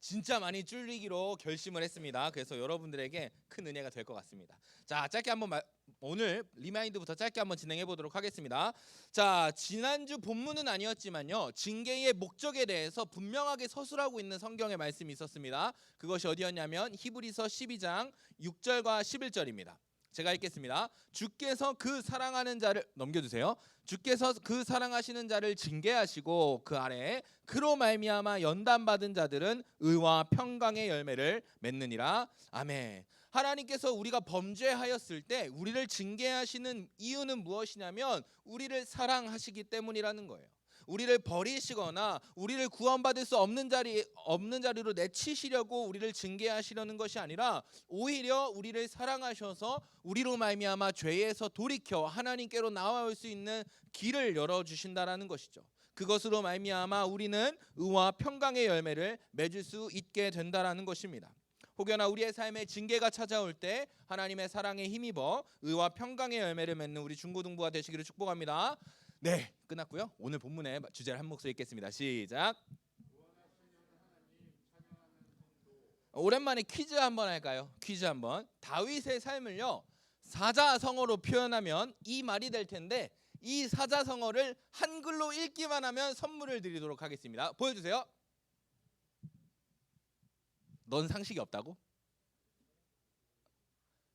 진짜 많이 줄이기로 결심을 했습니다. 그래서 여러분들에게 큰 은혜가 될 것 같습니다. 자, 짧게 한번 오늘 리마인드부터 짧게 한번 진행해 보도록 하겠습니다. 자, 지난주 본문은 아니었지만요, 징계의 목적에 대해서 분명하게 서술하고 있는 성경의 말씀이 있었습니다. 그것이 어디였냐면 히브리서 12장 6절과 11절입니다. 제가 읽겠습니다. 주께서 그 사랑하는 자를 넘겨주세요. 주께서 그 사랑하시는 자를 징계하시고 그 아래에 그로 말미암아 연단받은 자들은 의와 평강의 열매를 맺느니라. 아멘. 하나님께서 우리가 범죄하였을 때 우리를 징계하시는 이유는 무엇이냐면 우리를 사랑하시기 때문이라는 거예요. 우리를 버리시거나 우리를 구원받을 수 없는 자리로 내치시려고 우리를 징계하시려는 것이 아니라 오히려 우리를 사랑하셔서 우리로 말미암아 죄에서 돌이켜 하나님께로 나아올 수 있는 길을 열어주신다라는 것이죠. 그것으로 말미암아 우리는 의와 평강의 열매를 맺을 수 있게 된다라는 것입니다. 혹여나 우리의 삶에 징계가 찾아올 때 하나님의 사랑에 힘입어 의와 평강의 열매를 맺는 우리 중고등부가 되시기를 축복합니다. 네, 끝났고요. 오늘 본문의 주제를 한 목소리 읽겠습니다. 시작. 오랜만에 퀴즈 한번 할까요? 퀴즈 한번. 다윗의 삶을요, 사자성어로 표현하면 이 말이 될 텐데 이 사자성어를 한글로 읽기만 하면 선물을 드리도록 하겠습니다. 보여주세요. 넌 상식이 없다고?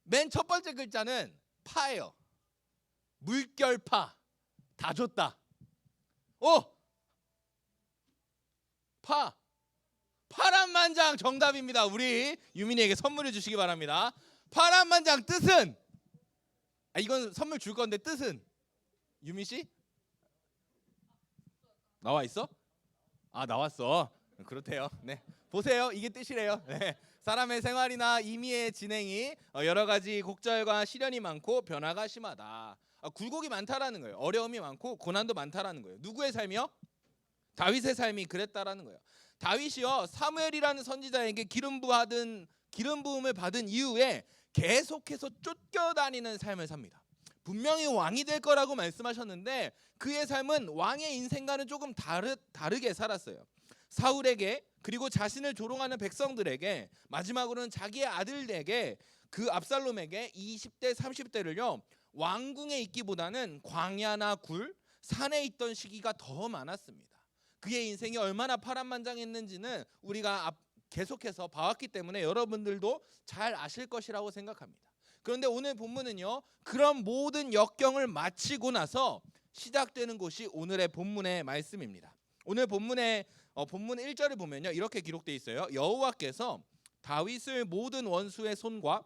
맨 첫 번째 글자는 파예요. 물결파. 다 줬다. 파란만장 정답입니다. 우리 유민이에게 선물해 주시기 바랍니다. 파란만장 뜻은? 이건 선물 줄 건데 뜻은? 유민 씨? 나와 있어? 나왔어. 그렇대요. 네. 보세요. 이게 뜻이래요. 네. 사람의 생활이나 임의의 진행이 여러 가지 곡절과 시련이 많고 변화가 심하다. 굴곡이 많다라는 거예요. 어려움이 많고 고난도 많다라는 거예요. 누구의 삶이요? 다윗의 삶이 그랬다라는 거예요. 다윗이요, 사무엘이라는 선지자에게 기름 부음을 받은 이후에 계속해서 쫓겨다니는 삶을 삽니다. 분명히 왕이 될 거라고 말씀하셨는데 그의 삶은 왕의 인생과는 조금 다르게 살았어요. 사울에게, 그리고 자신을 조롱하는 백성들에게, 마지막으로는 자기의 아들에게, 그 압살롬에게 20대 30대를요 왕궁에 있기보다는 광야나 굴, 산에 있던 시기가 더 많았습니다. 그의 인생이 얼마나 파란만장했는지는 우리가 계속해서 봐왔기 때문에 여러분들도 잘 아실 것이라고 생각합니다. 그런데 오늘 본문은요, 그런 모든 역경을 마치고 나서 시작되는 곳이 오늘의 본문의 말씀입니다. 오늘 본문의 본문 1절을 보면요, 이렇게 기록되어 있어요. 여호와께서 다윗을 모든 원수의 손과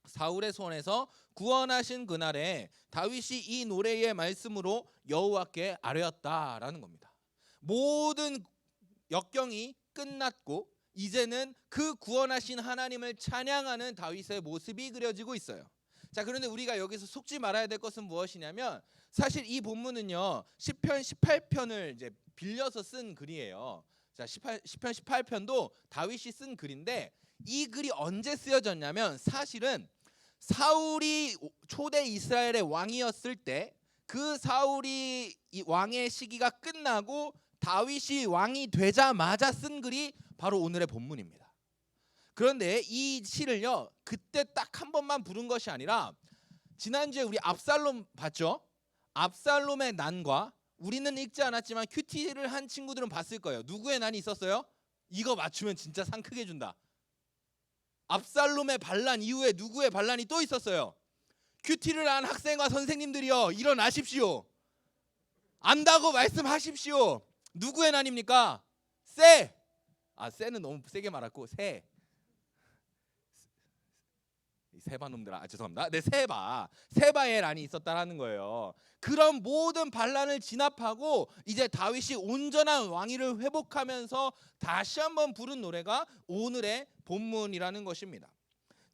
사울의 손에서 구원하신 그날에 다윗이 이 노래의 말씀으로 여호와께 아뢰었다라는 겁니다. 모든 역경이 끝났고 이제는 그 구원하신 하나님을 찬양하는 다윗의 모습이 그려지고 있어요. 자, 그런데 우리가 여기서 속지 말아야 될 것은 무엇이냐면 사실 이 본문은요, 시편 18편을 이제 빌려서 쓴 글이에요. 자, 시편 18편도 다윗이 쓴 글인데 이 글이 언제 쓰여졌냐면 사실은 사울이 초대 이스라엘의 왕이었을 때 그 사울이 왕의 시기가 끝나고 다윗이 왕이 되자마자 쓴 글이 바로 오늘의 본문입니다. 그런데 이 시를요, 그때 딱 한 번만 부른 것이 아니라 지난주에 우리 압살롬 봤죠? 압살롬의 난과, 우리는 읽지 않았지만 큐티를 한 친구들은 봤을 거예요. 누구의 난이 있었어요? 이거 맞추면 진짜 상 크게 준다. 압살롬의 반란 이후에 누구의 반란이 또 있었어요? 큐티를 한 학생과 선생님들이여, 일어나십시오. 안다고 말씀하십시오. 누구의 난입니까? 세는 너무 세게 말했고 세바놈들아, 죄송합니다. 네, 세바의 난이 있었다라는 거예요. 그런 모든 반란을 진압하고 이제 다윗이 온전한 왕위를 회복하면서 다시 한번 부른 노래가 오늘의 본문이라는 것입니다.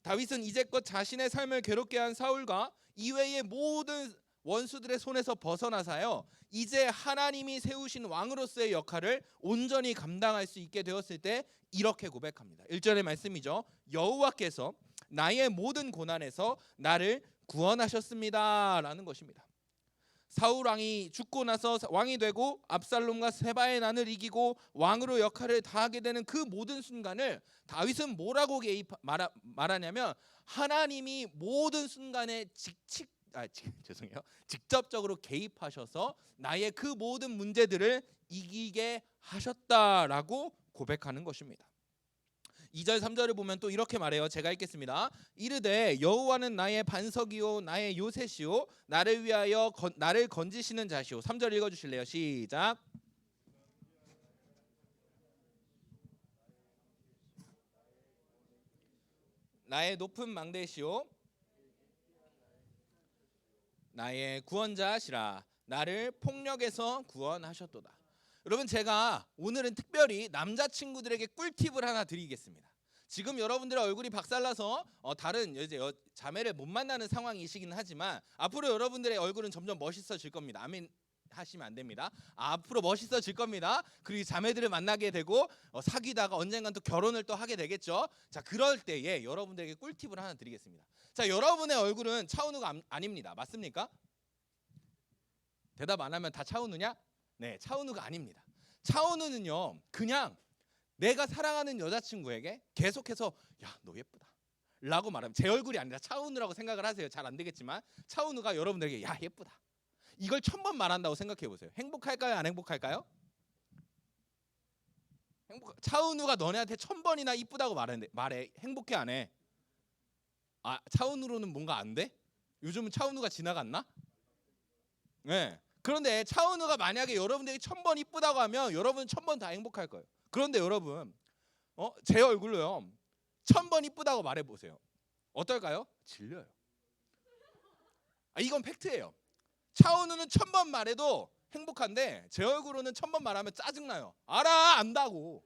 다윗은 이제껏 자신의 삶을 괴롭게 한 사울과 이외의 모든 원수들의 손에서 벗어나서요, 이제 하나님이 세우신 왕으로서의 역할을 온전히 감당할 수 있게 되었을 때 이렇게 고백합니다. 1절의 말씀이죠. 여호와께서 나의 모든 고난에서 나를 구원하셨습니다 라는 것입니다. 사울 왕이 죽고 나서 왕이 되고 압살롬과 세바의 난을 이기고 왕으로 역할을 다하게 되는 그 모든 순간을 다윗은 뭐라고 말하냐면 하나님이 모든 순간에 죄송해요. 직접적으로 개입하셔서 나의 그 모든 문제들을 이기게 하셨다라고 고백하는 것입니다. 2절 3절을 보면 또 이렇게 말해요. 제가 읽겠습니다. 이르되 여호와는 나의 반석이요 나의 요새시요 나를 위하여 나를 건지시는 자시요. 3절 읽어주실래요? 시작. 나의 높은 망대시요 나의 구원자시라. 나를 폭력에서 구원하셨도다. 여러분, 제가 오늘은 특별히 남자친구들에게 꿀팁을 하나 드리겠습니다. 지금 여러분들의 얼굴이 박살나서 다른 이제 자매를 못 만나는 상황이시긴 하지만 앞으로 여러분들의 얼굴은 점점 멋있어질 겁니다. 아멘 하시면 안 됩니다. 앞으로 멋있어질 겁니다. 그리고 자매들을 만나게 되고 사귀다가 언젠간 또 결혼을 또 하게 되겠죠. 자, 그럴 때에 여러분들에게 꿀팁을 하나 드리겠습니다. 자, 여러분의 얼굴은 차은우가 아닙니다. 맞습니까? 대답 안 하면 다 차은우냐? 네, 차은우가 아닙니다. 차은우는요, 그냥 내가 사랑하는 여자친구에게 계속해서 야, 너 예쁘다 라고 말하면, 제 얼굴이 아니라 차은우라고 생각을 하세요. 잘 안 되겠지만 차은우가 여러분들에게 야, 예쁘다, 이걸 1000번 말한다고 생각해 보세요. 행복할까요? 안 행복할까요? 차은우가 너네한테 1000번이나 이쁘다고 말해. 행복해 안 해? 아, 차은우로는 뭔가 안 돼? 요즘은 차은우가 지나갔나? 네. 그런데 차은우가 만약에 여러분들에게 1000번 이쁘다고 하면 여러분은 1000번 다 행복할 거예요. 그런데 여러분, 제 얼굴로요 1000번 이쁘다고 말해보세요. 어떨까요? 질려요. 이건 팩트예요. 차은우는 1000번 말해도 행복한데 제 얼굴로는 1000번 말하면 짜증나요. 알아, 안다고.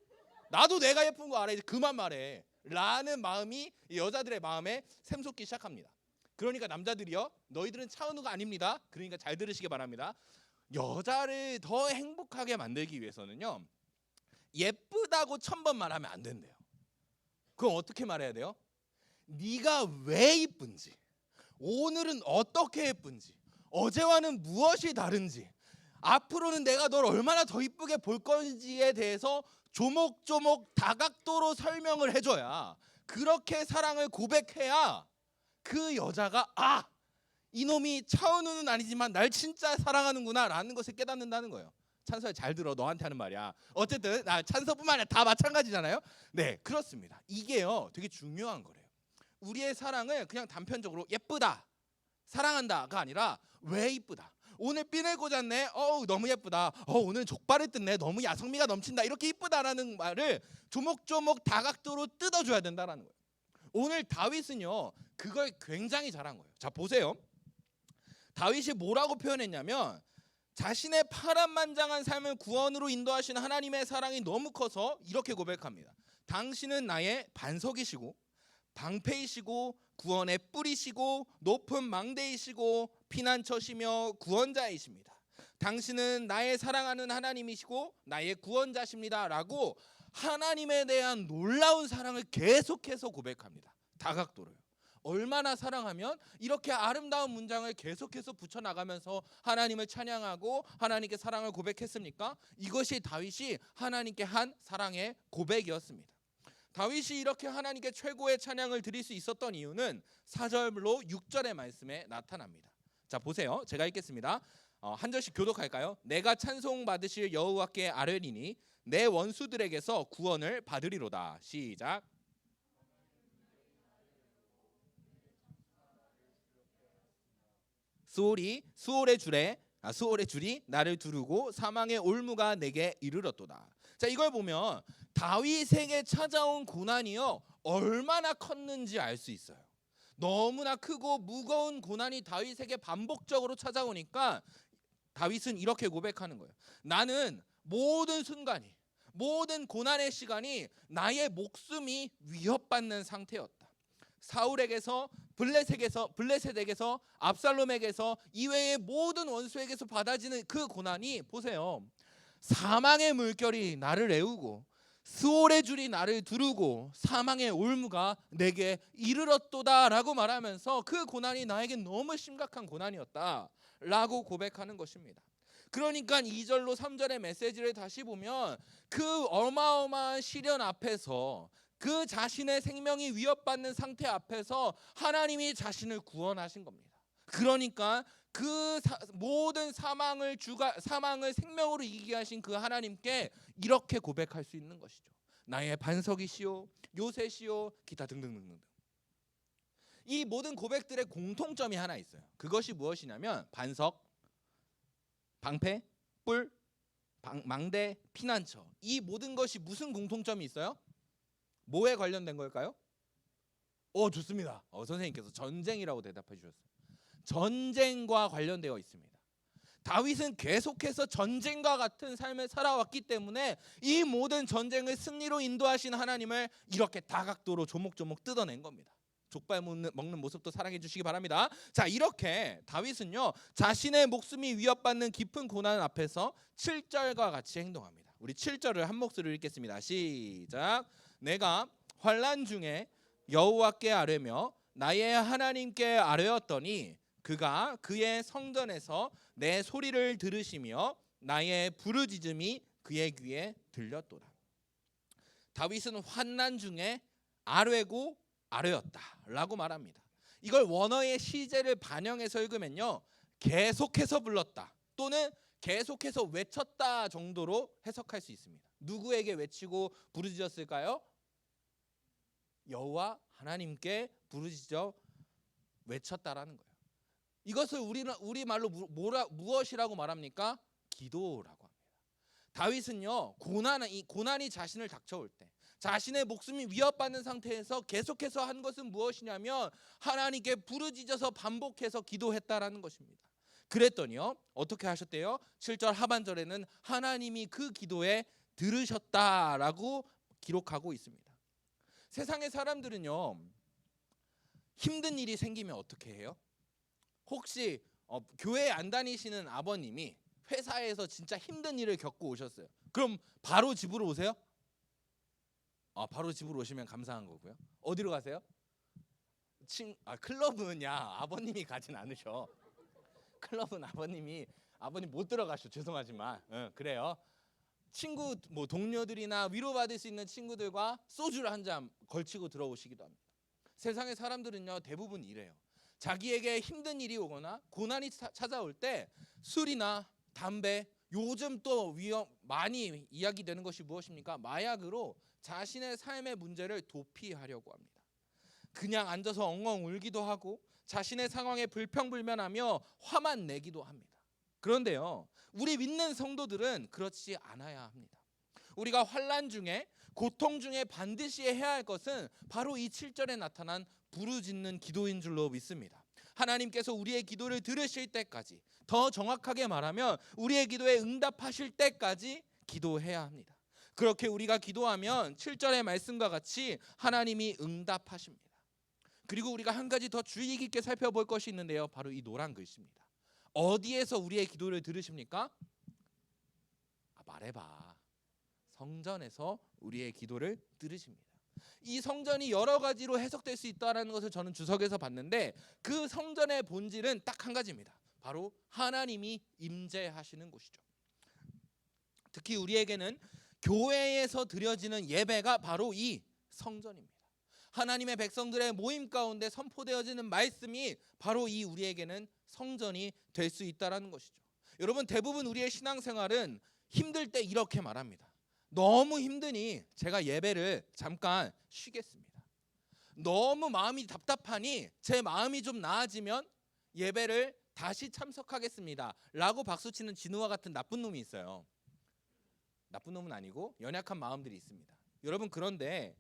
나도 내가 예쁜 거 알아. 이제 그만 말해 라는 마음이 여자들의 마음에 샘솟기 시작합니다. 그러니까 남자들이요, 너희들은 차은우가 아닙니다. 그러니까 잘 들으시기 바랍니다. 여자를 더 행복하게 만들기 위해서는요, 예쁘다고 1000번 말하면 안 된대요. 그럼 어떻게 말해야 돼요? 네가 왜 이쁜지, 오늘은 어떻게 예쁜지, 어제와는 무엇이 다른지, 앞으로는 내가 널 얼마나 더 이쁘게 볼 건지에 대해서 조목조목 다각도로 설명을 해줘야, 그렇게 사랑을 고백해야 그 여자가 이놈이 차은우는 아니지만 날 진짜 사랑하는구나 라는 것을 깨닫는다는 거예요. 찬서야, 잘 들어. 너한테 하는 말이야. 어쨌든 찬서뿐만 아니라 다 마찬가지잖아요. 네, 그렇습니다. 이게요 되게 중요한 거래요. 우리의 사랑을 그냥 단편적으로 예쁘다, 사랑한다가 아니라 왜 이쁘다. 오늘 핀을 꽂았네. 너무 예쁘다. 오늘 족발을 뜯네. 너무 야성미가 넘친다. 이렇게 이쁘다라는 말을 조목조목 다각도로 뜯어줘야 된다라는 거예요. 오늘 다윗은요 그걸 굉장히 잘한 거예요. 자, 보세요. 다윗이 뭐라고 표현했냐면, 자신의 파란만장한 삶을 구원으로 인도하시는 하나님의 사랑이 너무 커서 이렇게 고백합니다. 당신은 나의 반석이시고 방패이시고 구원의 뿌리시고 높은 망대이시고 피난처시며 구원자이십니다. 당신은 나의 사랑하는 하나님이시고 나의 구원자십니다 라고 하나님에 대한 놀라운 사랑을 계속해서 고백합니다. 다각도로요. 얼마나 사랑하면 이렇게 아름다운 문장을 계속해서 붙여나가면서 하나님을 찬양하고 하나님께 사랑을 고백했습니까? 이것이 다윗이 하나님께 한 사랑의 고백이었습니다. 다윗이 이렇게 하나님께 최고의 찬양을 드릴 수 있었던 이유는 4절로 6절의 말씀에 나타납니다. 자, 보세요. 제가 읽겠습니다. 한 절씩 교독할까요? 내가 찬송받으실 여호와께 아뢰리니 내 원수들에게서 구원을 받으리로다. 시작. 수올의 줄이 나를 두르고 사망의 올무가 내게 이르렀도다. 자, 이걸 보면 다윗에게 찾아온 고난이요 얼마나 컸는지 알 수 있어요. 너무나 크고 무거운 고난이 다윗에게 반복적으로 찾아오니까 다윗은 이렇게 고백하는 거예요. 나는 모든 순간이, 모든 고난의 시간이 나의 목숨이 위협받는 상태였다. 사울에게서, 블레셋에게서, 압살롬에게서, 이외의 모든 원수에게서 받아지는 그 고난이, 보세요, 사망의 물결이 나를 애우고 수올의 줄이 나를 두르고 사망의 올무가 내게 이르렀도다 라고 말하면서 그 고난이 나에게 너무 심각한 고난이었다 라고 고백하는 것입니다. 그러니까 2절로 3절의 메시지를 다시 보면 그 어마어마한 시련 앞에서 그 자신의 생명이 위협받는 상태 앞에서 하나님이 자신을 구원하신 겁니다. 그러니까 그 모든 사망을 생명으로 이기게 하신 그 하나님께 이렇게 고백할 수 있는 것이죠. 나의 반석이시오, 요새시오, 기타 등등등등. 이 모든 고백들의 공통점이 하나 있어요. 그것이 무엇이냐면 반석, 방패, 뿔, 망대, 피난처. 이 모든 것이 무슨 공통점이 있어요? 뭐에 관련된 걸까요? 좋습니다. 선생님께서 전쟁이라고 대답해 주셨어요. 전쟁과 관련되어 있습니다. 다윗은 계속해서 전쟁과 같은 삶을 살아왔기 때문에 이 모든 전쟁을 승리로 인도하신 하나님을 이렇게 다각도로 조목조목 뜯어낸 겁니다. 족발 먹는 모습도 사랑해 주시기 바랍니다. 자, 이렇게 다윗은요 자신의 목숨이 위협받는 깊은 고난 앞에서 7절과 같이 행동합니다. 우리 7절을 한 목소리로 읽겠습니다. 시작. 내가 환난 중에 여호와께 아뢰며 나의 하나님께 아뢰었더니 그가 그의 성전에서 내 소리를 들으시며 나의 부르짖음이 그의 귀에 들렸도다. 다윗은 환난 중에 아뢰고 아뢰었다라고 말합니다. 이걸 원어의 시제를 반영해서 읽으면요 계속해서 불렀다 또는 계속해서 외쳤다 정도로 해석할 수 있습니다. 누구에게 외치고 부르짖었을까요? 여호와 하나님께 부르짖어 외쳤다라는 거예요. 이것을 우리말로 무엇이라고 말합니까? 기도라고 합니다. 다윗은요 고난이 자신을 닥쳐올 때 자신의 목숨이 위협받는 상태에서 계속해서 한 것은 무엇이냐면 하나님께 부르짖어서 반복해서 기도했다라는 것입니다. 그랬더니요 어떻게 하셨대요? 7절 하반절에는 하나님이 그 기도에 들으셨다라고 기록하고 있습니다. 세상의 사람들은요 힘든 일이 생기면 어떻게 해요? 혹시 교회 안 다니시는 아버님이 회사에서 진짜 힘든 일을 겪고 오셨어요. 그럼 바로 집으로 오세요? 바로 집으로 오시면 감사한 거고요. 어디로 가세요? 클럽은 아버님이 가진 않으셔. 클럽은 아버님 못 들어가셔. 죄송하지만 그래요. 친구 동료들이나 위로받을 수 있는 친구들과 소주를 한 잔 걸치고 들어오시기도 합니다. 세상의 사람들은요 대부분 이래요. 자기에게 힘든 일이 오거나 고난이 찾아올 때 술이나 담배, 요즘 또 많이 이야기되는 것이 무엇입니까? 마약으로 자신의 삶의 문제를 도피하려고 합니다. 그냥 앉아서 엉엉 울기도 하고 자신의 상황에 불평불만하며 화만 내기도 합니다. 그런데요 우리 믿는 성도들은 그렇지 않아야 합니다. 우리가 환난 중에 고통 중에 반드시 해야 할 것은 바로 이 7절에 나타난 부르짖는 기도인 줄로 믿습니다. 하나님께서 우리의 기도를 들으실 때까지, 더 정확하게 말하면 우리의 기도에 응답하실 때까지 기도해야 합니다. 그렇게 우리가 기도하면 7절의 말씀과 같이 하나님이 응답하십니다. 그리고 우리가 한 가지 더 주의 깊게 살펴볼 것이 있는데요, 바로 이 노란 글씨입니다. 어디에서 우리의 기도를 들으십니까? 말해봐. 성전에서 우리의 기도를 들으십니다. 이 성전이 여러 가지로 해석될 수 있다는 것을 저는 주석에서 봤는데, 그 성전의 본질은 딱 한 가지입니다. 바로 하나님이 임재하시는 곳이죠. 특히 우리에게는 교회에서 드려지는 예배가 바로 이 성전입니다. 하나님의 백성들의 모임 가운데 선포되어지는 말씀이 바로 이 우리에게는 성전이 될 수 있다는 것이죠. 여러분, 대부분 우리의 신앙생활은 힘들 때 이렇게 말합니다. 너무 힘드니 제가 예배를 잠깐 쉬겠습니다. 너무 마음이 답답하니 제 마음이 좀 나아지면 예배를 다시 참석하겠습니다 라고 박수치는 진우와 같은 나쁜 놈이 있어요. 나쁜 놈은 아니고 연약한 마음들이 있습니다. 여러분, 그런데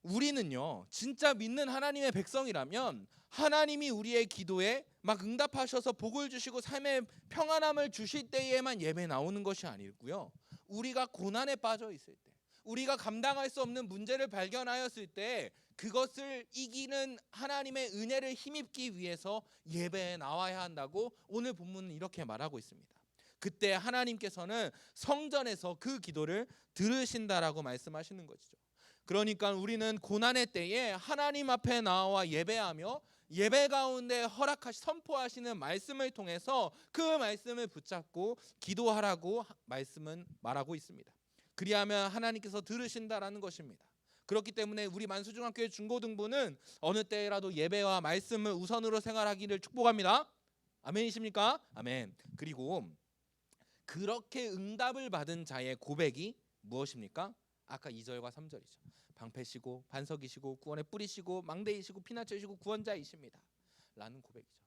우리는요, 진짜 믿는 하나님의 백성이라면 하나님이 우리의 기도에 막 응답하셔서 복을 주시고 삶의 평안함을 주실 때에만 예배 나오는 것이 아니고요, 우리가 고난에 빠져 있을 때, 우리가 감당할 수 없는 문제를 발견하였을 때 그것을 이기는 하나님의 은혜를 힘입기 위해서 예배에 나와야 한다고 오늘 본문은 이렇게 말하고 있습니다. 그때 하나님께서는 성전에서 그 기도를 들으신다라고 말씀하시는 것이죠. 그러니까 우리는 고난의 때에 하나님 앞에 나와 예배하며 예배 가운데 선포하시는 말씀을 통해서 그 말씀을 붙잡고 기도하라고 말씀은 말하고 있습니다. 그리하면 하나님께서 들으신다라는 것입니다. 그렇기 때문에 우리 만수중학교의 중고등부는 어느 때라도 예배와 말씀을 우선으로 생활하기를 축복합니다. 아멘이십니까? 아멘. 그리고 그렇게 응답을 받은 자의 고백이 무엇입니까? 아까 2절과 3절이죠. 방패시고 반석이시고 구원의 뿌리시고 망대이시고 피난처이시고 구원자이십니다 라는 고백이죠.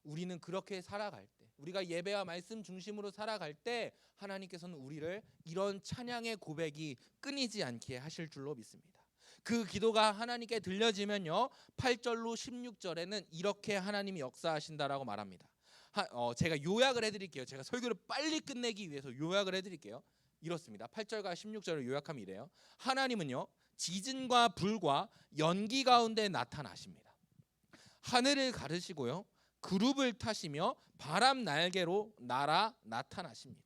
우리는 그렇게 살아갈 때, 우리가 예배와 말씀 중심으로 살아갈 때 하나님께서는 우리를 이런 찬양의 고백이 끊이지 않게 하실 줄로 믿습니다. 그 기도가 하나님께 들려지면요, 8절로 16절에는 이렇게 하나님이 역사하신다라고 말합니다. 제가 요약을 해드릴게요. 제가 설교를 빨리 끝내기 위해서 요약을 해드릴게요. 이렇습니다. 8절과 16절을 요약하면 이래요. 하나님은요, 지진과 불과 연기 가운데 나타나십니다. 하늘을 가르시고요, 그룹을 타시며 바람 날개로 날아 나타나십니다.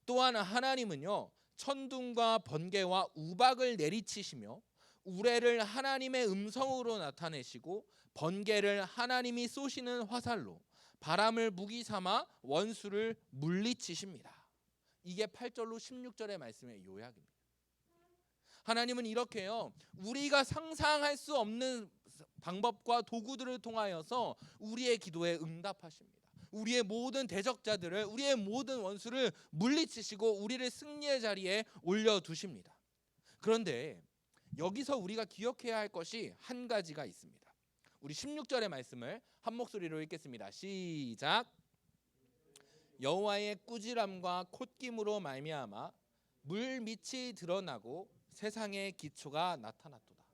또한 하나님은요, 천둥과 번개와 우박을 내리치시며 우레를 하나님의 음성으로 나타내시고 번개를 하나님이 쏘시는 화살로 바람을 무기 삼아 원수를 물리치십니다. 이게 8절로 16절의 말씀의 요약입니다. 하나님은 이렇게요, 우리가 상상할 수 없는 방법과 도구들을 통하여서 우리의 기도에 응답하십니다. 우리의 모든 대적자들을, 우리의 모든 원수를 물리치시고 우리를 승리의 자리에 올려두십니다. 그런데 여기서 우리가 기억해야 할 것이 한 가지가 있습니다. 우리 16절의 말씀을 한 목소리로 읽겠습니다. 시작. 여호와의 꾸지람과 콧김으로 말미암아 물 밑이 드러나고 세상의 기초가 나타났도다.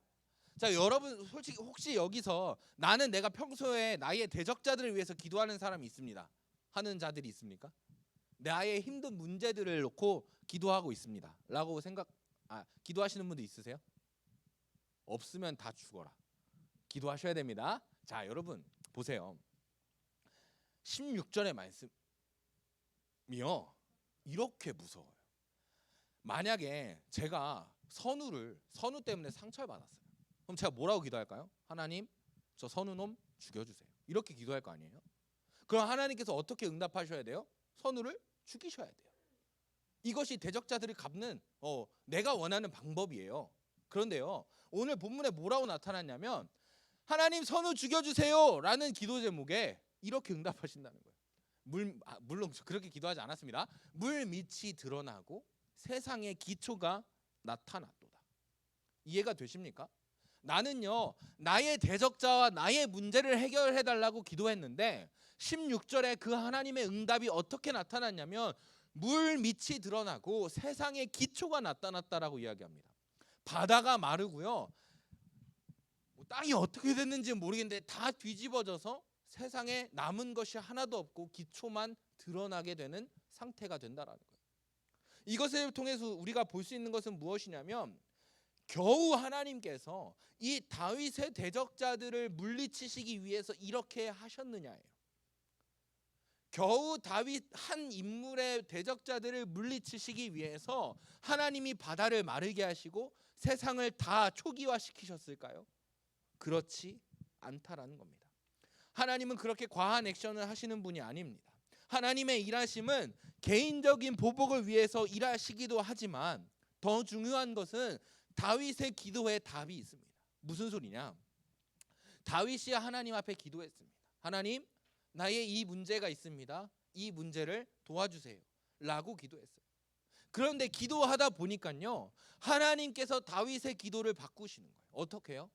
자, 여러분 솔직히 혹시 여기서 나는 내가 평소에 나의 대적자들을 위해서 기도하는 사람이 있습니다 하는 자들이 있습니까? 나의 힘든 문제들을 놓고 기도하고 있습니다 라고 기도하시는 분도 있으세요? 없으면 다 죽어라. 기도하셔야 됩니다. 자, 여러분 보세요. 16절의 말씀이요, 이렇게 무서워요. 만약에 제가 선우 때문에 상처를 받았어요. 그럼 제가 뭐라고 기도할까요? 하나님, 저 선우놈 죽여주세요. 이렇게 기도할 거 아니에요? 그럼 하나님께서 어떻게 응답하셔야 돼요? 선우를 죽이셔야 돼요. 이것이 대적자들을 갚는 내가 원하는 방법이에요. 그런데요, 오늘 본문에 뭐라고 나타났냐면 하나님 선우 죽여주세요 라는 기도 제목에 이렇게 응답하신다는 거예요. 물론 그렇게 기도하지 않았습니다. 물 밑이 드러나고 세상의 기초가 나타났도다. 이해가 되십니까? 나는요, 나의 대적자와 나의 문제를 해결해달라고 기도했는데 16절에 그 하나님의 응답이 어떻게 나타났냐면 물 밑이 드러나고 세상의 기초가 나타났다라고 이야기합니다. 바다가 마르고요, 땅이 어떻게 됐는지 모르겠는데 다 뒤집어져서 세상에 남은 것이 하나도 없고 기초만 드러나게 되는 상태가 된다라는 거예요. 이것을 통해서 우리가 볼 수 있는 것은 무엇이냐면 겨우 하나님께서 이 다윗의 대적자들을 물리치시기 위해서 이렇게 하셨느냐예요. 겨우 다윗 한 인물의 대적자들을 물리치시기 위해서 하나님이 바다를 마르게 하시고 세상을 다 초기화시키셨을까요? 그렇지 않다라는 겁니다. 하나님은 그렇게 과한 액션을 하시는 분이 아닙니다. 하나님의 일하심은 개인적인 보복을 위해서 일하시기도 하지만 더 중요한 것은 다윗의 기도에 답이 있습니다. 무슨 소리냐? 다윗이 하나님 앞에 기도했습니다. 하나님, 나의 이 문제가 있습니다. 이 문제를 도와주세요 라고 기도했어요. 그런데 기도하다 보니까요, 하나님께서 다윗의 기도를 바꾸시는 거예요. 어떻게요?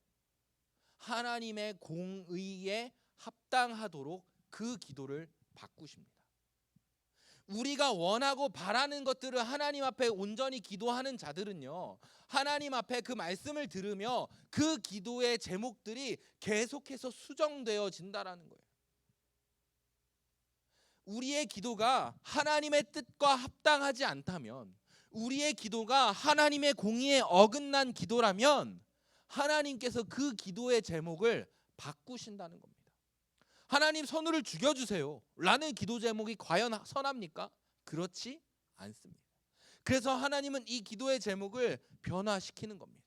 하나님의 공의에 합당하도록 그 기도를 바꾸십니다. 우리가 원하고 바라는 것들을 하나님 앞에 온전히 기도하는 자들은요, 하나님 앞에 그 말씀을 들으며 그 기도의 제목들이 계속해서 수정되어진다라는 거예요. 우리의 기도가 하나님의 뜻과 합당하지 않다면, 우리의 기도가 하나님의 공의에 어긋난 기도라면 하나님께서 그 기도의 제목을 바꾸신다는 겁니다. 하나님 선우를 죽여주세요 라는 기도 제목이 과연 선합니까? 그렇지 않습니다. 그래서 하나님은 이 기도의 제목을 변화시키는 겁니다.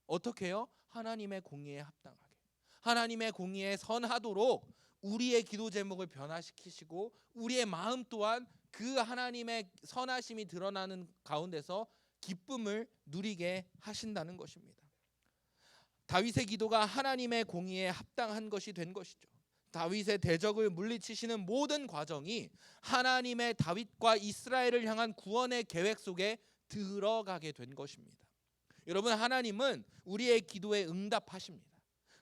어떻게 해요? 하나님의 공의에 합당하게, 하나님의 공의에 선하도록 우리의 기도 제목을 변화시키시고 우리의 마음 또한 그 하나님의 선하심이 드러나는 가운데서 기쁨을 누리게 하신다는 것입니다. 다윗의 기도가 하나님의 공의에 합당한 것이 된 것이죠. 다윗의 대적을 물리치시는 모든 과정이 하나님의 다윗과 이스라엘을 향한 구원의 계획 속에 들어가게 된 것입니다. 여러분, 하나님은 우리의 기도에 응답하십니다.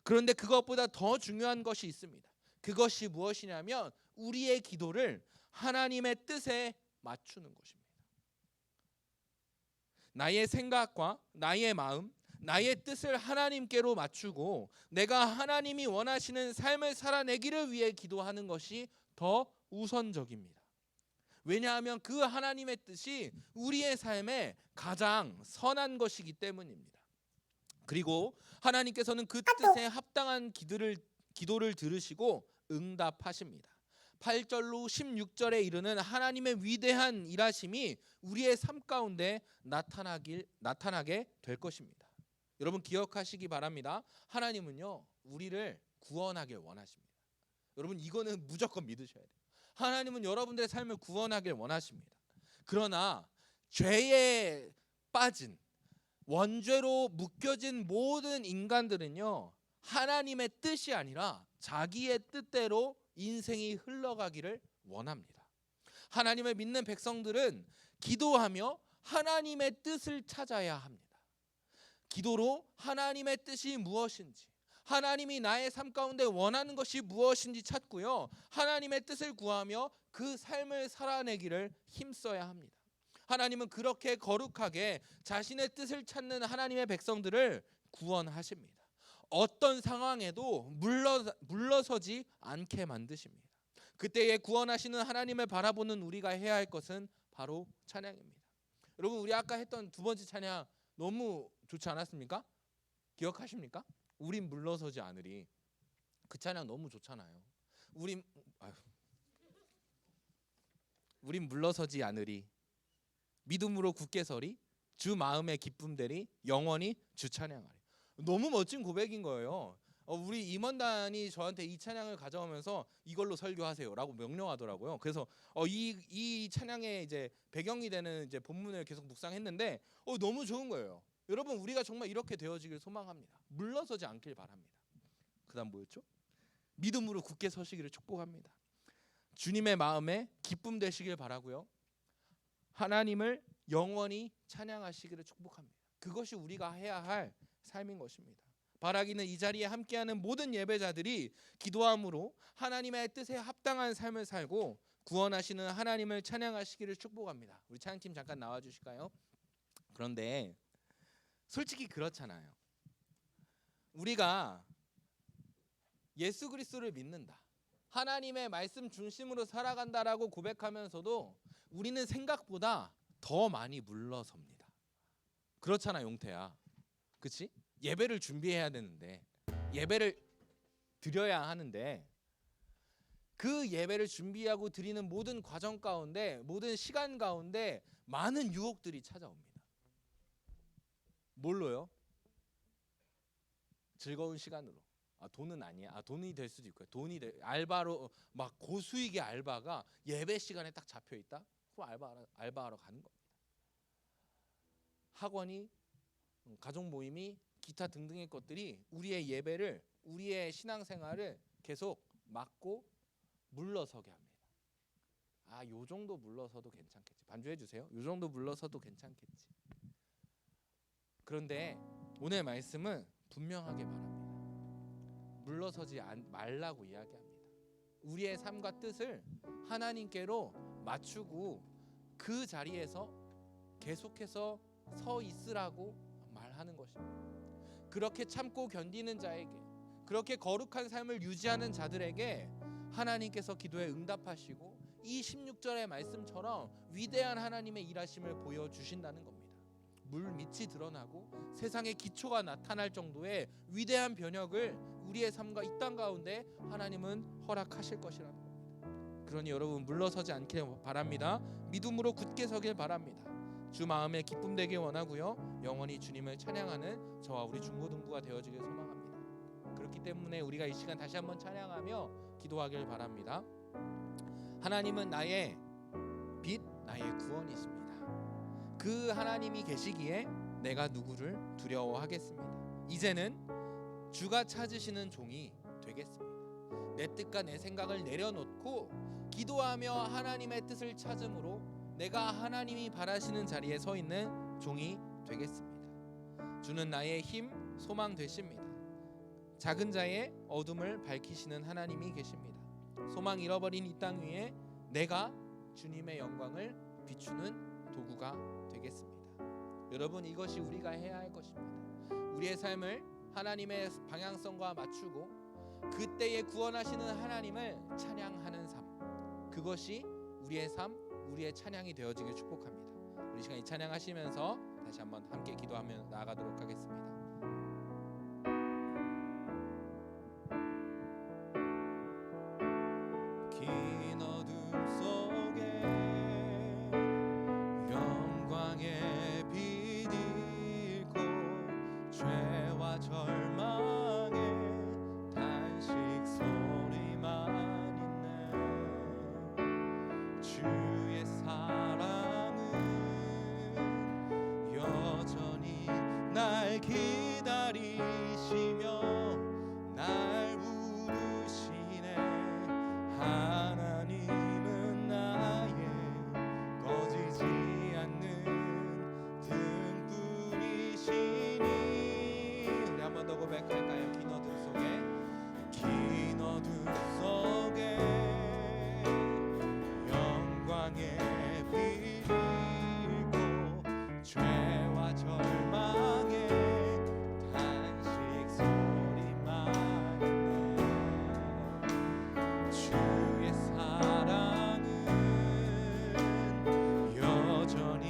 그런데 그것보다 더 중요한 것이 있습니다. 그것이 무엇이냐면 우리의 기도를 하나님의 뜻에 맞추는 것입니다. 나의 생각과 나의 마음, 나의 뜻을 하나님께로 맞추고 내가 하나님이 원하시는 삶을 살아내기를 위해 기도하는 것이 더 우선적입니다. 왜냐하면 그 하나님의 뜻이 우리의 삶에 가장 선한 것이기 때문입니다. 그리고 하나님께서는 그 뜻에 합당한 기도를 들으시고 응답하십니다. 8절로 16절에 이르는 하나님의 위대한 일하심이 우리의 삶 가운데 나타나게 될 것입니다. 여러분 기억하시기 바랍니다. 하나님은요 우리를 구원하길 원하십니다. 여러분 이거는 무조건 믿으셔야 돼요. 하나님은 여러분들의 삶을 구원하길 원하십니다. 그러나 죄에 빠진 원죄로 묶여진 모든 인간들은요 하나님의 뜻이 아니라 자기의 뜻대로 인생이 흘러가기를 원합니다. 하나님을 믿는 백성들은 기도하며 하나님의 뜻을 찾아야 합니다. 기도로 하나님의 뜻이 무엇인지, 하나님이 나의 삶 가운데 원하는 것이 무엇인지 찾고요, 하나님의 뜻을 구하며 그 삶을 살아내기를 힘써야 합니다. 하나님은 그렇게 거룩하게 자신의 뜻을 찾는 하나님의 백성들을 구원하십니다. 어떤 상황에도 물러서지 않게 만드십니다. 그때에 구원하시는 하나님을 바라보는 우리가 해야 할 것은 바로 찬양입니다. 여러분 우리 아까 했던 두 번째 찬양 너무 좋지 않았습니까? 기억하십니까? 우린 물러서지 않으리. 그 찬양 너무 좋잖아요. 우린 물러서지 않으리. 믿음으로 굳게 서리. 주 마음에 기쁨 되리. 영원히 주 찬양하리. 너무 멋진 고백인 거예요. 우리 임원단이 저한테 이 찬양을 가져오면서 이걸로 설교하세요라고 명령하더라고요. 그래서 이 찬양의 이제 배경이 되는 이제 본문을 계속 묵상했는데 너무 좋은 거예요. 여러분 우리가 정말 이렇게 되어지길 소망합니다. 물러서지 않길 바랍니다. 그다음 뭐였죠? 믿음으로 굳게 서시기를 축복합니다. 주님의 마음에 기쁨 되시길 바라고요. 하나님을 영원히 찬양하시기를 축복합니다. 그것이 우리가 해야 할 삶인 것입니다. 바라기는 이 자리에 함께하는 모든 예배자들이 기도함으로 하나님의 뜻에 합당한 삶을 살고 구원하시는 하나님을 찬양하시기를 축복합니다. 우리 찬양팀 잠깐 나와주실까요? 그런데 솔직히 그렇잖아요. 우리가 예수 그리스도를 믿는다, 하나님의 말씀 중심으로 살아간다라고 고백하면서도 우리는 생각보다 더 많이 물러섭니다. 그렇잖아 용태야, 그렇지? 예배를 준비해야 되는데, 예배를 드려야 하는데, 그 예배를 준비하고 드리는 모든 과정 가운데, 모든 시간 가운데 많은 유혹들이 찾아옵니다. 뭘로요? 즐거운 시간으로. 돈은 아니야. 돈이 될 수도 있고요. 알바로 막 고수익의 알바가 예배 시간에 딱 잡혀 있다. 그럼 알바하러 가는 겁니다. 학원이, 가족 모임이, 기타 등등의 것들이 우리의 예배를, 우리의 신앙생활을 계속 막고 물러서게 합니다. 요 정도 물러서도 괜찮겠지. 반주해 주세요. 요 정도 물러서도 괜찮겠지. 그런데 오늘 말씀은 분명하게 말합니다. 물러서지 말라고 이야기합니다. 우리의 삶과 뜻을 하나님께로 맞추고 그 자리에서 계속해서 서 있으라고 말하는 것입니다. 그렇게 참고 견디는 자에게, 그렇게 거룩한 삶을 유지하는 자들에게 하나님께서 기도에 응답하시고 이 16절의 말씀처럼 위대한 하나님의 일하심을 보여주신다는 겁니다. 물 밑이 드러나고 세상의 기초가 나타날 정도의 위대한 변혁을 우리의 삶과 이 땅 가운데 하나님은 허락하실 것이라는 겁니다. 그러니 여러분 물러서지 않길 바랍니다. 믿음으로 굳게 서길 바랍니다. 주 마음에 기쁨 되길 원하고요, 영원히 주님을 찬양하는 저와 우리 중고등부가 되어지길 소망합니다. 그렇기 때문에 우리가 이 시간 다시 한번 찬양하며 기도하길 바랍니다. 하나님은 나의 빛, 나의 구원이십니다. 그 하나님이 계시기에 내가 누구를 두려워하겠습니다. 이제는 주가 찾으시는 종이 되겠습니다. 내 뜻과 내 생각을 내려놓고 기도하며 하나님의 뜻을 찾음으로 내가 하나님이 바라시는 자리에 서 있는 종이 되겠습니다. 주는 나의 힘, 소망 되십니다. 작은 자의 어둠을 밝히시는 하나님이 계십니다. 소망 잃어버린 이 땅 위에 내가 주님의 영광을 비추는 도구가 되겠습니다. 여러분, 이것이 우리가 해야 할 것입니다. 우리의 삶을 하나님의 방향성과 맞추고 그때에 구원하시는 하나님을 찬양하는 삶, 그것이 우리의 삶, 우리의 찬양이 되어지길 축복합니다. 우리 시간 이 찬양하시면서 다시 한번 함께 기도하며 나아가도록 하겠습니다. 긴 어둠 속에 영광의 빛 잃고 죄와 절망에 단식 소리만 있네. 주의 사랑은 여전히 날 기다리시며 날 부르시네. 하나님은 나의 꺼지지 않는 등불이시니. 우리 한 번 더 고백할까요? 긴 어둠 속에, 긴 어둠 속에 영광의 빛 잃고 죄와 절망에 단식 소리만 있네. 주의 사랑은 여전히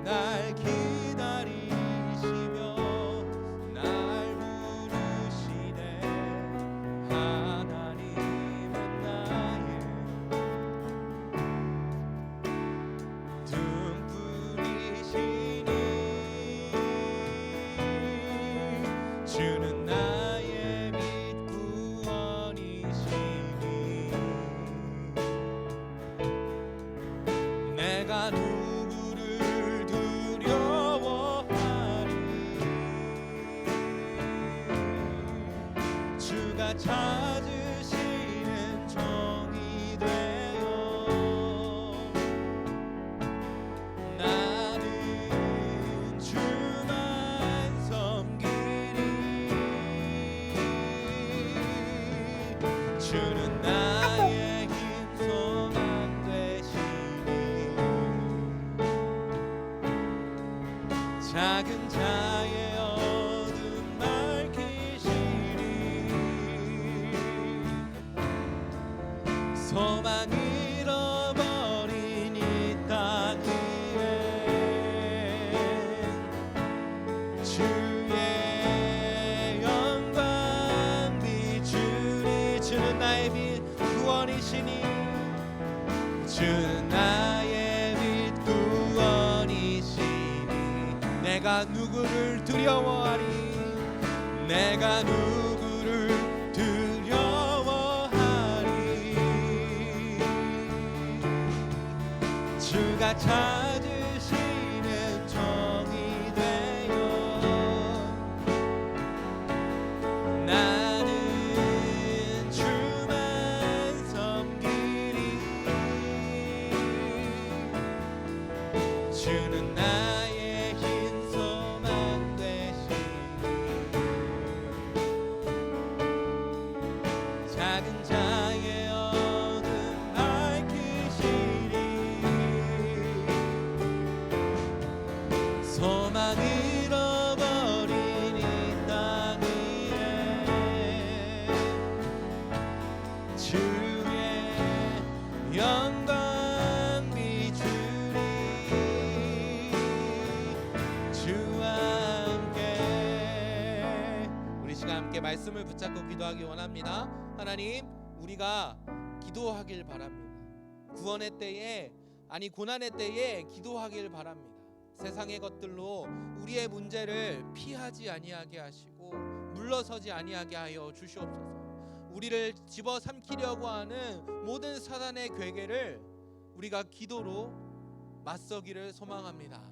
날 기다리시며 날 부르시네. 하나님은 나의 등불이시니. 주는 나의 빛 구원이시니. 내가 누구를 두려워하리. 주가 찾으시는 종이 되어 나는 주만 섬기리. 주는 나의 힘, 소망 되시니. 작은 자의 어둠 밝히시니. 소망 잃어버린 이 땅 위에 주의 영광 비추니. 주는 나의 빛 구원이시니. 주는 나의 빛 구원이시니. 내가 누구를 두려워하리. 내가 누구를 두려워하리. 주가 찾으시는 종이 되어 나는 주만 섬기리. 주는 나의 흰 소망 되시니. 작은 자의 어둠 밝히시니. 소망 잃어버린 이 땅 위에 주의 영광 비추리. 주와 함께. 우리 시간 함께 말씀을 붙잡고 기도하기 원합니다. 하나님, 우리가 기도하길 바랍니다. 구원의 때에, 아니 고난의 때에 기도하길 바랍니다. 세상의 것들로 우리의 문제를 피하지 아니하게 하시고 물러서지 아니하게 하여 주시옵소서. 우리를 집어삼키려고 하는 모든 사단의 괴계를 우리가 기도로 맞서기를 소망합니다.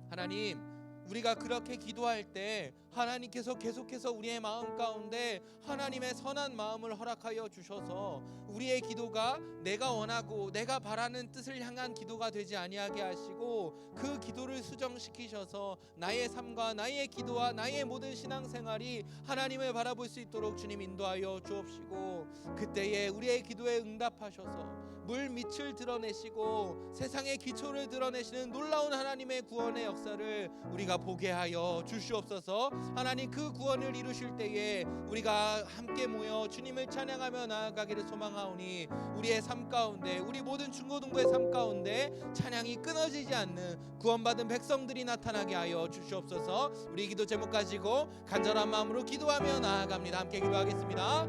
하나님, 우리가 그렇게 기도할 때 하나님께서 계속해서 우리의 마음 가운데 하나님의 선한 마음을 허락하여 주셔서 우리의 기도가 내가 원하고 내가 바라는 뜻을 향한 기도가 되지 아니하게 하시고 그 기도를 수정시키셔서 나의 삶과 나의 기도와 나의 모든 신앙생활이 하나님을 바라볼 수 있도록 주님 인도하여 주옵시고, 그때에 우리의 기도에 응답하셔서 물 밑을 드러내시고 세상의 기초를 드러내시는 놀라운 하나님의 구원의 역사를 우리가 보게 하여 주시옵소서. 하나님, 그 구원을 이루실 때에 우리가 함께 모여 주님을 찬양하며 나아가기를 소망하오니 우리의 삶 가운데, 우리 모든 중고등부의 삶 가운데 찬양이 끊어지지 않는 구원받은 백성들이 나타나게 하여 주시옵소서. 우리 기도 제목 가지고 간절한 마음으로 기도하며 나아갑니다. 함께 기도하겠습니다.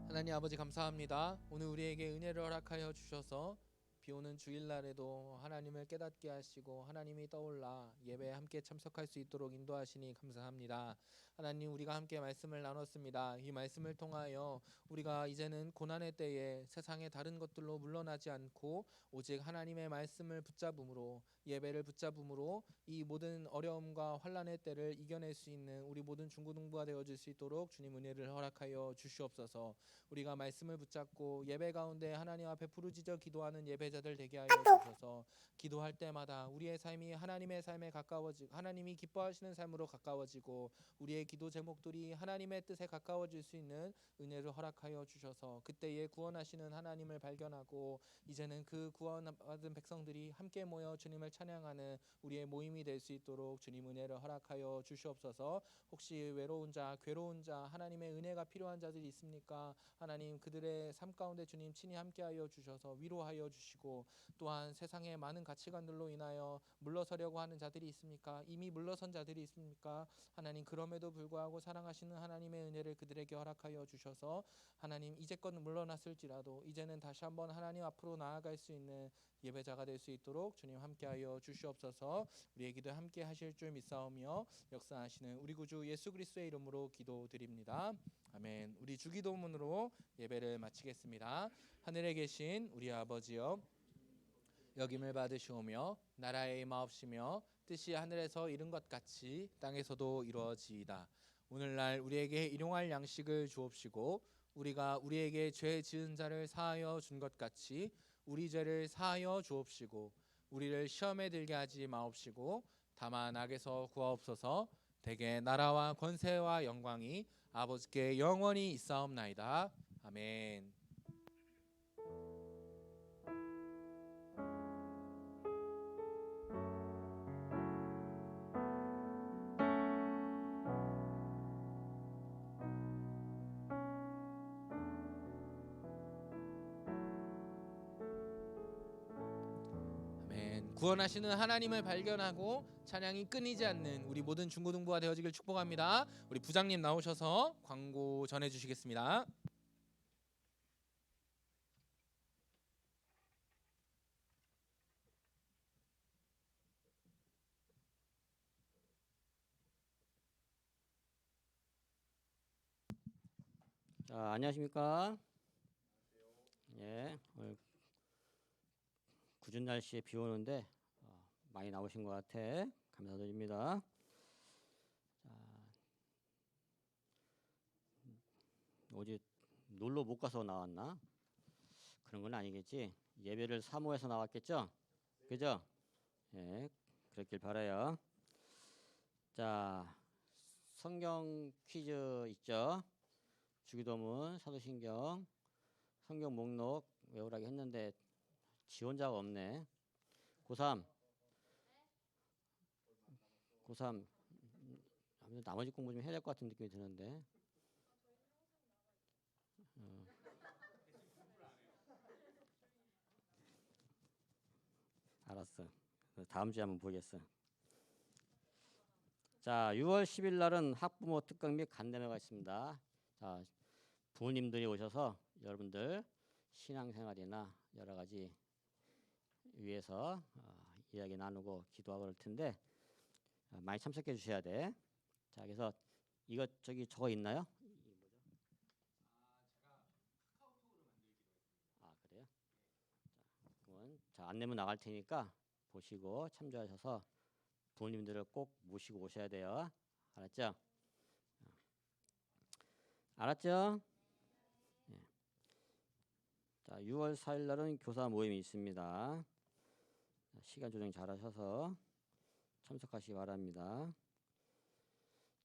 하나님 아버지, 감사합니다. 오늘 우리에게 은혜를 허락하여 주셔서 비오는 주일날에도 하나님을 깨닫게 하시고 하나님이 떠올라 예배에 함께 참석할 수 있도록 인도하시니 감사합니다. 하나님, 우리가 함께 말씀을 나눴습니다. 이 말씀을 통하여 우리가 이제는 고난의 때에 세상의 다른 것들로 물러나지 않고 오직 하나님의 말씀을 붙잡음으로, 예배를 붙잡음으로 이 모든 어려움과 환난의 때를 이겨낼 수 있는 우리 모든 중고등부가 되어줄 수 있도록 주님 은혜를 허락하여 주시옵소서. 우리가 말씀을 붙잡고 예배 가운데 하나님 앞에 부르짖어 기도하는 예배자들 되게 하여 주셔서 기도할 때마다 우리의 삶이 하나님의 삶에 가까워지고 하나님이 기뻐하시는 삶으로 가까워지고 우리의 기도 제목들이 하나님의 뜻에 가까워질 수 있는 은혜를 허락하여 주셔서 그때에 구원하시는 하나님을 발견하고 이제는 그 구원받은 백성들이 함께 모여 주님을 찬양하는 우리의 모임이 될 수 있도록 주님 은혜를 허락하여 주시옵소서. 혹시 외로운 자, 괴로운 자, 하나님의 은혜가 필요한 자들이 있습니까? 하나님, 그들의 삶 가운데 주님 친히 함께하여 주셔서 위로하여 주시고, 또한 세상의 많은 가치관들로 인하여 물러서려고 하는 자들이 있습니까? 이미 물러선 자들이 있습니까? 하나님, 그럼에도 불구하고 사랑하시는 하나님의 은혜를 그들에게 허락하여 주셔서 하나님, 이제껏 물러났을지라도 이제는 다시 한번 하나님 앞으로 나아갈 수 있는 예배자가 될 수 있도록 주님 함께하여 주시옵소서. 우리의 기도 함께 하실 줄 믿사오며 역사하시는 우리 구주 예수 그리스도의 이름으로 기도드립니다. 아멘. 우리 주기도문으로 예배를 마치겠습니다. 하늘에 계신 우리 아버지여, 여김을 받으시오며 나라의 임하옵시며 뜻이 하늘에서 이룬 것 같이 땅에서도 이루어지이다. 오늘날 우리에게 일용할 양식을 주옵시고 우리가 우리에게 죄 지은 자를 사하여 준 것 같이 우리 죄를 사하여 주옵시고 우리를 시험에 들게 하지 마옵시고 다만 악에서 구하옵소서. 대개 나라와 권세와 영광이 아버지께 영원히 있사옵나이다. 아멘. 구원하시는 하나님을 발견하고 찬양이 끊이지 않는 우리 모든 중고등부가 되어지길 축복합니다. 우리 부장님 나오셔서 광고 전해주시겠습니다. 자, 안녕하십니까? 예, 오늘 궂은 날씨에 비 오는데 많이 나오신 것 같아. 감사드립니다. 자, 어제 놀러 못 가서 나왔나? 그런 건 아니겠지. 예배를 사모해서 나왔겠죠? 그죠? 예, 그렇길 바라요. 자, 성경 퀴즈 있죠? 주기도문, 사도신경, 성경 목록 외우라고 했는데 지원자가 없네. 고3 나머지 공부 좀 해야 될 것 같은 느낌이 드는데. 알았어. 다음 주에 한번 보겠어. 자, 6월 10일 날은 학부모 특강 및 간담회가 있습니다. 자, 부모님들이 오셔서 여러분들 신앙생활이나 여러 가지 위해서 이야기 나누고 기도하고 그럴 텐데 많이 참석해 주셔야 돼. 자, 그래서 이거 저거 있나요? 아, 그래요? 자, 안내문 나갈 테니까 보시고 참조하셔서 부모님들을 꼭 모시고 오셔야 돼요. 알았죠? 알았죠? 네. 자, 6월 4일 날은 교사 모임이 있습니다. 시간 조정 잘 하셔서 참석하시기 바랍니다.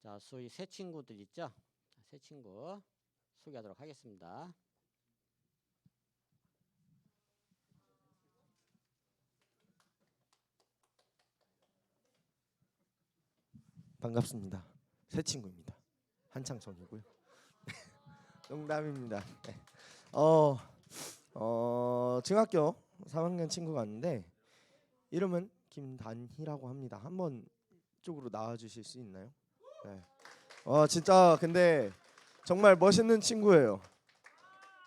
자, 소위 새 친구들 있죠? 새 친구 소개하도록 하겠습니다. 반갑습니다. 새 친구입니다. 한창 전이고요. 농담입니다. 네. 중학교 3학년 친구가 왔는데 이름은 김단희라고 합니다. 한번 이쪽으로 나와 주실 수 있나요? 네. 진짜 근데 정말 멋있는 친구예요.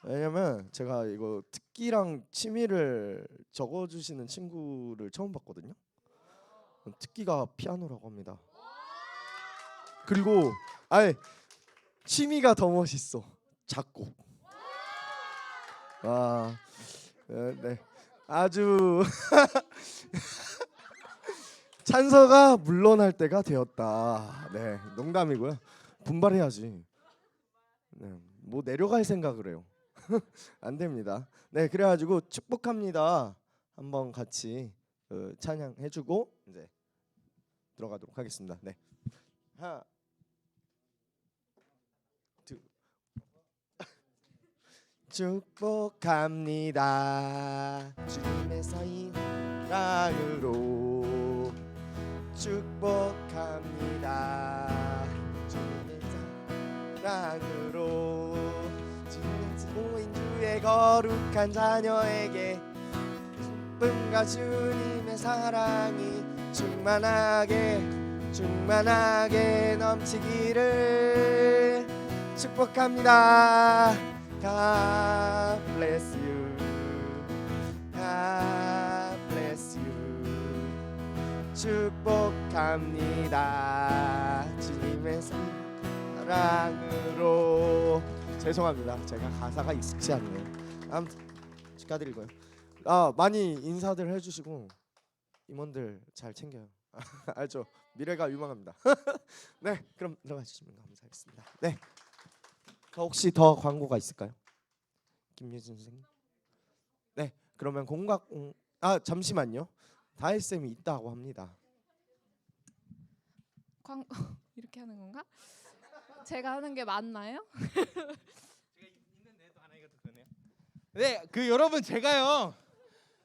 왜냐면 제가 이거 특기랑 취미를 적어 주시는 친구를 처음 봤거든요. 특기가 피아노라고 합니다. 그리고 취미가 더 멋있어. 작곡. 와, 네, 아주 찬서가 물러날 때가 되었다. 네, 농담이고요. 분발해야지. 네, 뭐 내려갈 생각을 해요. 안 됩니다. 네, 그래가지고 축복합니다. 한번 같이 찬양해주고 이제 들어가도록 하겠습니다. 네, 하나, 둘. 축복합니다. 주님의 사랑으로 축복합니다. 주님의 사랑으로 주님의 주의 거룩한 자녀에게 기쁨과 주님의 사랑이 충만하게 넘치기를 축복합니다. God bless you. God bless you. 축복합니다. 주님의 사랑으로. 죄송합니다. 제가 가사가 익숙치 않네요. 아무튼 축하드리고요. 많이 인사들 해주시고 임원들 잘 챙겨요. 알죠? 미래가 유망합니다. 네, 그럼 들어가 주시면 감사하겠습니다. 네. 혹시 더 광고가 있을까요? 김유진 선생님. 네, 그러면 잠시만요. 다혜 쌤이 있다고 합니다. 이렇게 하는 건가? 제가 하는 게 맞나요? 제가 있는데 또 하나 이것도 그러네요. 네, 여러분 제가요.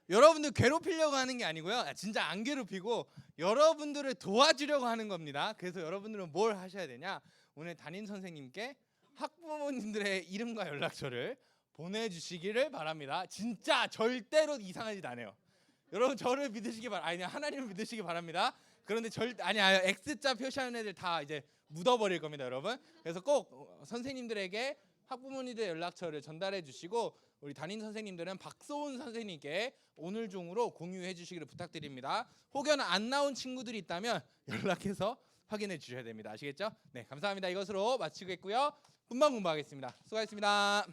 여러분들 괴롭히려고 하는 게 아니고요. 진짜 안 괴롭히고 여러분들을 도와주려고 하는 겁니다. 그래서 여러분들은 뭘 하셔야 되냐? 오늘 담임 선생님께 학부모님들의 이름과 연락처를 보내주시기를 바랍니다. 진짜 절대로 이상한 짓 안 해요. 여러분 저를 믿으시기 하나님을 믿으시기 바랍니다. 그런데 X자 표시하는 애들 다 이제 묻어버릴 겁니다, 여러분. 그래서 꼭 선생님들에게 학부모님들의 연락처를 전달해 주시고 우리 담임 선생님들은 박소은 선생님께 오늘 중으로 공유해 주시기를 부탁드립니다. 혹여나 안 나온 친구들이 있다면 연락해서 확인해 주셔야 됩니다. 아시겠죠? 네, 감사합니다. 이것으로 마치겠고요. 분방 공부하겠습니다. 수고하셨습니다.